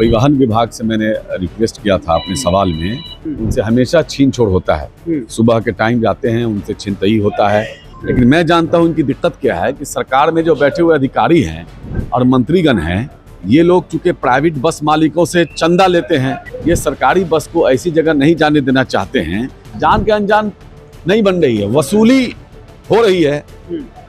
परिवहन विभाग से मैंने रिक्वेस्ट किया था अपने सवाल में, उनसे हमेशा छीन छोड़ होता है। सुबह के टाइम जाते हैं, उनसे छिनतई होता है। लेकिन मैं जानता हूं इनकी दिक्कत क्या है कि सरकार में जो बैठे हुए अधिकारी हैं और मंत्रीगण हैं, ये लोग चूंकि प्राइवेट बस मालिकों से चंदा लेते हैं, ये सरकारी बस को ऐसी जगह नहीं जाने देना चाहते हैं। जान के अनजान नहीं बन रही है, वसूली हो रही है,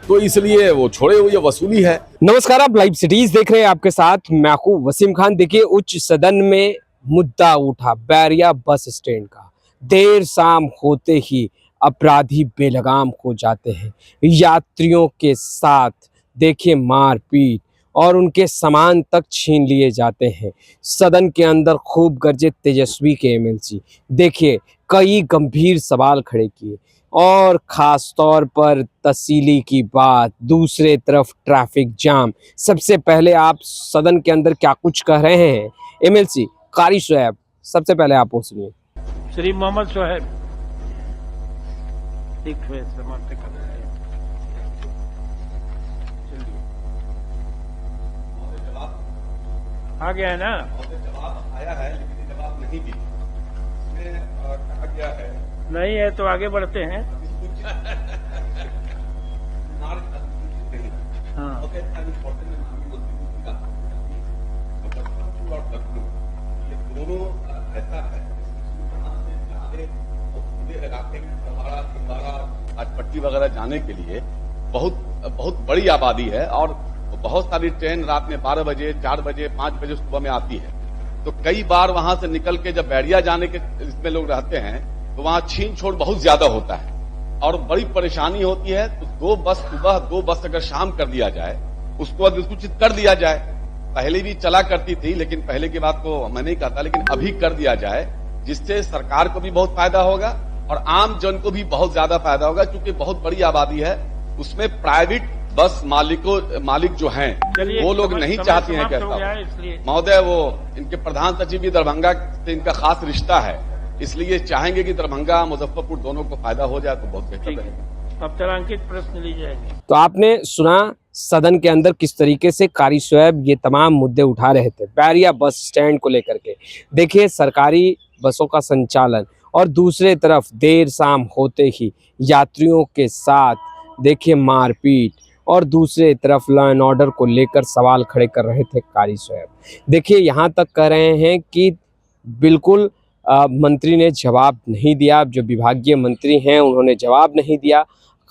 तो इसलिए वो छोड़े हुए वसूली है। नमस्कार, आप लाइव सिटीज देख रहे हैं, आपके साथ मैं हूं वसीम खान। देखिए, उच्च सदन में मुद्दा उठा बैरिया बस स्टैंड का। देर शाम होते ही अपराधी बेलगाम हो जाते हैं, यात्रियों के साथ देखिए मारपीट और उनके सामान तक छीन लिए जाते हैं। सदन के अंदर खूब गरजे तेजस्वी के एमएलसी। देखिए, कई गंभीर सवाल खड़े किए और ख़ास तौर पर तसीली की बात, दूसरे तरफ ट्रैफिक जाम। सबसे पहले आप सदन के अंदर क्या कुछ कह रहे हैं एमएलसी कारी शोएब, सबसे पहले आप वो सुनिए। श्री मोहम्मद शोएब समाप्त कर रहे हैं। चलिए, आ गया है ना? जवाब आया है, लेकिन जवाब नहीं दी। इसमें कहा गया है नहीं है तो आगे बढ़ते हैं। हाँ, दोनों ऐसा है इलाके में आज पट्टी वगैरह जाने के लिए बहुत बड़ी आबादी है और बहुत सारी ट्रेन रात में 12 बजे, 4 बजे, 5 बजे सुबह में आती है। तो कई बार वहां से निकल के जब बैरिया जाने के इसमें लोग रहते हैं तो वहां छीन छोड़ बहुत ज्यादा होता है और बड़ी परेशानी होती है। तो 2 बस सुबह, 2 बस अगर शाम कर दिया जाए, उसको अधिसूचित कर दिया जाए। पहले भी चला करती थी, लेकिन पहले की बात को मैं नहीं कहता, लेकिन अभी कर दिया जाए, जिससे सरकार को भी बहुत फायदा होगा और आम जन को भी बहुत ज्यादा फायदा होगा। क्योंकि बहुत बड़ी आबादी है, उसमें प्राइवेट बस मालिक जो हैं वो लोग नहीं चाहते हैं कैसा महोदय। वो इनके प्रधान सचिव भी दरभंगा से इनका खास रिश्ता है, इसलिए चाहेंगे कि दरभंगा मुजफ्फरपुर दोनों को फायदा हो जाए तो बहुत बेहतर रहेगा। अब तारांकित प्रश्न ली जाएगी। तो आपने सुना सदन के अंदर किस तरीके से कारी शोएब ये तमाम मुद्दे उठा रहे थे बैरिया बस स्टैंड को लेकर के। देखिए, सरकारी बसों का संचालन और दूसरे तरफ देर शाम होते ही यात्रियों के साथ देखिए मारपीट और दूसरे तरफ लॉ एंड ऑर्डर को लेकर सवाल खड़े कर रहे थे कारी शोएब। देखिए, यहाँ तक कह रहे हैं कि बिल्कुल मंत्री ने जवाब नहीं दिया, जो विभागीय मंत्री हैं उन्होंने जवाब नहीं दिया।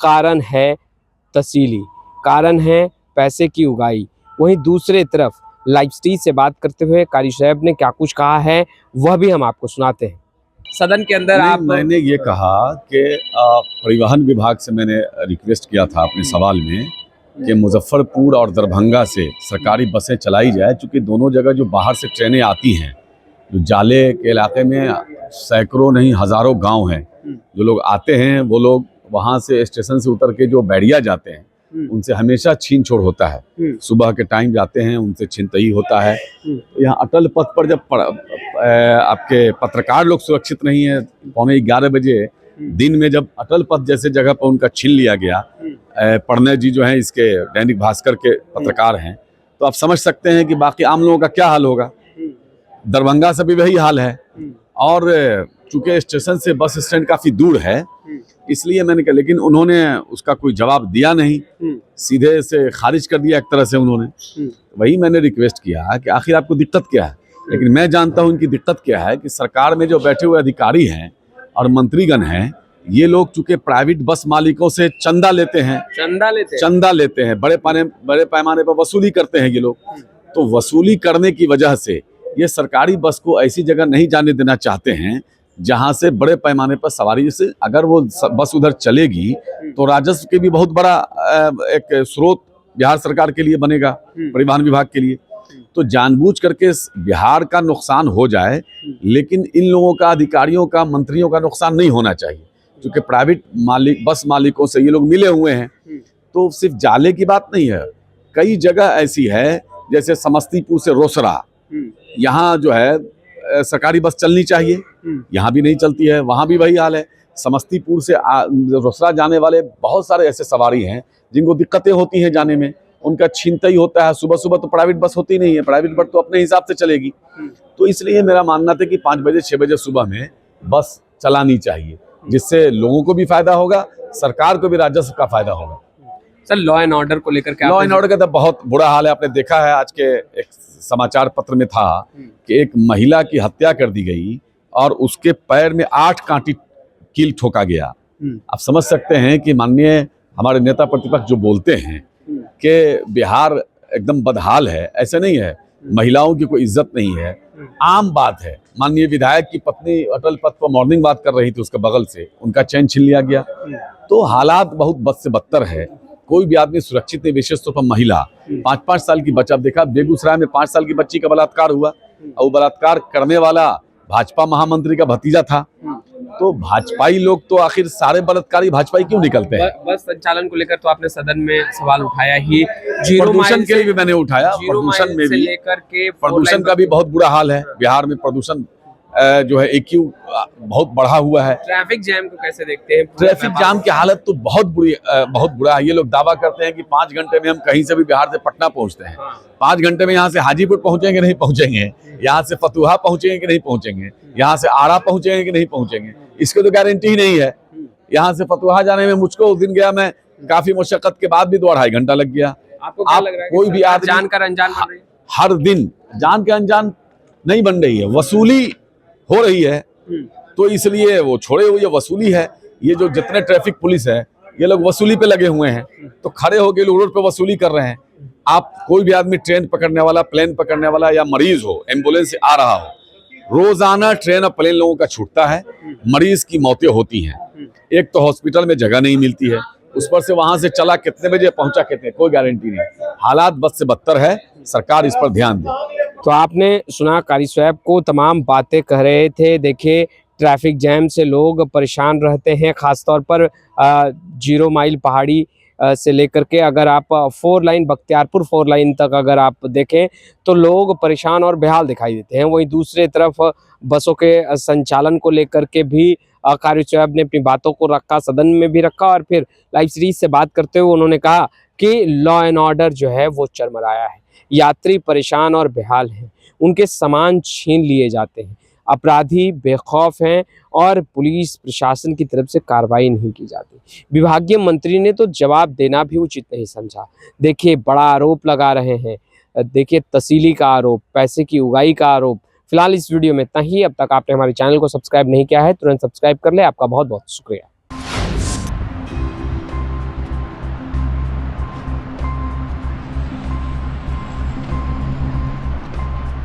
कारण है तसीली, कारण है पैसे की उगाही। वहीं दूसरे तरफ लाइव स्टीज से बात करते हुए कारी शोएब ने क्या कुछ कहा है वह भी हम आपको सुनाते हैं। सदन के अंदर मैंने ये कहा कि परिवहन विभाग से मैंने रिक्वेस्ट किया था अपने सवाल में कि मुजफ्फरपुर और दरभंगा से सरकारी बसें चलाई जाए, क्योंकि दोनों जगह जो बाहर से ट्रेनें आती हैं, जो जाले के इलाके में सैकड़ों नहीं हजारों गांव हैं, जो लोग आते हैं वो लोग वहां से स्टेशन से उतर के जो बैरिया जाते हैं उनसे हमेशा छीन छोड़ होता है। सुबह के टाइम जाते हैं, उनसे छिनतई होता है। यहाँ अटल पथ पर जब आपके पत्रकार लोग सुरक्षित नहीं है, 11:15 बजे दिन में जब अटल पथ जैसे जगह पर उनका छीन लिया गया। पढ़ने जी जो हैं इसके दैनिक भास्कर के पत्रकार हैं, तो आप समझ सकते हैं कि बाकी आम लोगों का क्या हाल होगा। दरभंगा से भी वही हाल है और चूंकि स्टेशन से बस स्टैंड काफी दूर है, इसलिए मैंने कहा, लेकिन उन्होंने उसका कोई जवाब दिया नहीं, सीधे से खारिज कर दिया एक तरह से उन्होंने। वही मैंने रिक्वेस्ट किया कि आखिर आपको दिक्कत क्या है। लेकिन मैं जानता हूं इनकी दिक्कत क्या है कि सरकार में जो बैठे हुए अधिकारी हैं और मंत्रीगण हैं, ये लोग चूंकि प्राइवेट बस मालिकों से चंदा लेते हैं, बड़े पैमाने पर वसूली करते हैं ये लोग। तो वसूली करने की वजह से ये सरकारी बस को ऐसी जगह नहीं जाने देना चाहते हैं जहां से बड़े पैमाने पर सवारी से, अगर वो बस उधर चलेगी तो राजस्व के भी बहुत बड़ा एक स्रोत बिहार सरकार के लिए बनेगा, परिवहन विभाग के लिए। तो जानबूझ करके बिहार का नुकसान हो जाए, लेकिन इन लोगों का, अधिकारियों का, मंत्रियों का नुकसान नहीं होना चाहिए, क्योंकि प्राइवेट बस मालिकों से ये लोग मिले हुए हैं। तो सिर्फ जाले की बात नहीं है, कई जगह ऐसी है, जैसे समस्तीपुर से रोसड़ा, यहाँ जो है सरकारी बस चलनी चाहिए, यहाँ भी नहीं चलती है, वहाँ भी वही हाल है। समस्तीपुर से रोसड़ा जाने वाले बहुत सारे ऐसे सवारी हैं जिनको दिक्कतें होती हैं जाने में, उनका छीनता ही होता है। सुबह सुबह तो प्राइवेट बस होती नहीं है, प्राइवेट बस तो अपने हिसाब से चलेगी। तो इसलिए मेरा मानना था कि 5 बजे 6 बजे सुबह में बस चलानी चाहिए, जिससे लोगों को भी फायदा होगा, सरकार को भी राजस्व का फायदा होगा। सर लॉ एंड ऑर्डर को लेकर के लॉ एंड ऑर्डर का तो बहुत बुरा हाल है। आपने देखा है आज के एक समाचार पत्र में था कि एक महिला की हत्या कर दी गई और उसके पैर में 8 कांटी कील ठोका गया। आप समझ सकते हैं कि माननीय हमारे नेता प्रतिपक्ष जो बोलते हैं कि बिहार एकदम बदहाल है, ऐसे नहीं है, महिलाओं की कोई इज्जत नहीं है, आम बात है। माननीय विधायक की पत्नी अटल पथ पर मॉर्निंग वॉक कर रही थी, उसके बगल से उनका चैन छीन लिया गया। तो हालात बहुत बद से बदतर है, कोई भी आदमी सुरक्षित नहीं, विशेष तौर पर महिला। 5-5 साल की बच्चा, देखा बेगूसराय में 5 साल की बच्ची का बलात्कार हुआ और वो बलात्कार करने वाला भाजपा महामंत्री का भतीजा था। तो भाजपाई लोग तो आखिर सारे बलात्कारी भाजपाई क्यों निकलते हैं? बस संचालन को लेकर तो आपने सदन में सवाल उठाया ही, जीरो प्रदूषण माइल के लिए भी मैंने उठाया। जीरो प्रदूषण माइल में से भी, लेकर के प्रदूषण का भी बहुत बुरा हाल है। बिहार में प्रदूषण जो है EQ बहुत बढ़ा हुआ है। ट्रैफिक जैम को कैसे देखते हैं? ट्रैफिक जाम की हालत तो बहुत बुरा है। ये लोग दावा करते हैं कि 5 घंटे में हम कहीं से भी बिहार से पटना पहुंचते हैं। 5 घंटे में यहाँ से हाजीपुर पहुंचेंगे नहीं पहुंचेंगे, यहाँ से फतुहा पहुंचेंगे कि नहीं पहुंचेंगे, यहाँ से आरा पहुंचेंगे कि नहीं पहुंचेंगे, इसकी तो गारंटी ही नहीं है। यहाँ से फतुहा जाने में मुझको उस दिन गया मैं, काफी मुशक्कत के बाद भी 2-2.5 घंटा लग गया। आपको क्या लग रहा है? कोई भी आदमी जानकर अनजान बन रही है? हर दिन जान के अनजान नहीं बन रही है, वसूली हो रही है। तो इसलिए वो छोड़े हुए वसूली है। ये जो जितने ट्रैफिक पुलिस है ये लोग वसूली पे लगे हुए हैं, तो खड़े होकर लोग रोड पे वसूली कर रहे हैं। आप कोई भी आदमी ट्रेन पकड़ने वाला, प्लेन पकड़ने वाला या मरीज हो, एम्बुलेंस से आ रहा हो, रोजाना ट्रेन और प्लेन लोगों का छूटता है, मरीज की मौतें होती हैं। एक तो हॉस्पिटल में जगह नहीं मिलती है, उस पर से वहां से चला कितने बजे पहुंचा कितने, कोई गारंटी नहीं। हालात बद से बदतर है, सरकार इस पर ध्यान दे। तो आपने सुना कारी स्वैप को तमाम बातें कह रहे थे। देखिए ट्रैफिक जैम से लोग परेशान रहते हैं, खासतौर पर जीरो माइल पहाड़ी से लेकर के अगर आप 4 लाइन बख्तियारपुर 4 लाइन तक अगर आप देखें तो लोग परेशान और बेहाल दिखाई देते हैं। वहीं दूसरे तरफ बसों के संचालन को लेकर के भी कारी स्वैप ने अपनी बातों को रखा, सदन में भी रखा और फिर लाइव सीरीज से बात करते हुए उन्होंने कहा कि लॉ एंड ऑर्डर जो है वो चरमराया है, यात्री परेशान और बेहाल हैं, उनके सामान छीन लिए जाते हैं, अपराधी बेखौफ हैं और पुलिस प्रशासन की तरफ से कार्रवाई नहीं की जाती। विभागीय मंत्री ने तो जवाब देना भी उचित नहीं समझा। देखिए बड़ा आरोप लगा रहे हैं, देखिए तसीली का आरोप, पैसे की उगाही का आरोप। फिलहाल इस वीडियो में इतना ही। अब तक आपने हमारे चैनल को सब्सक्राइब नहीं किया है तुरंत सब्सक्राइब कर ले। आपका बहुत बहुत शुक्रिया।